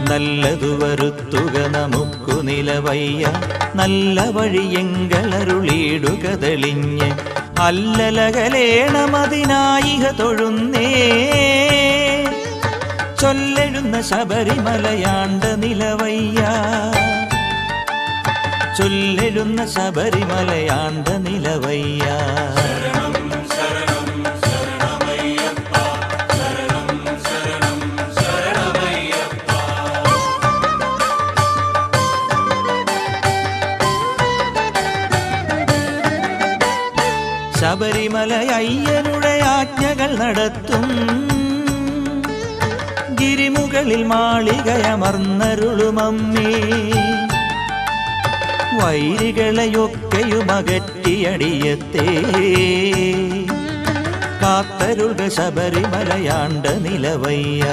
നല്ലതു വരുത്തുക നമുക്കു നിലവയ്യ നല്ല വഴിയെങ്കളരുളിയിടുക തെളിഞ്ഞ് അല്ലലകലേണമതിനായിഹ തൊഴുന്നേ ചൊല്ലെഴുന്ന ശബരിമലയാണ്ട നിലവയ്യ ചൊല്ലെഴുന്ന ശബരിമലയാണ്ട നിലവയ്യ ശബരിമല അയ്യനുടെ ആജ്ഞകൾ നടത്തും ഗിരിമുകളിൽ മാളികയമർന്നരുളുമമ്മേ വൈരികളെയൊക്കെയും അകറ്റിയടിയത്തേ കാത്തരുൾക ശബരിമലയാണ്ട നിലവയ്യ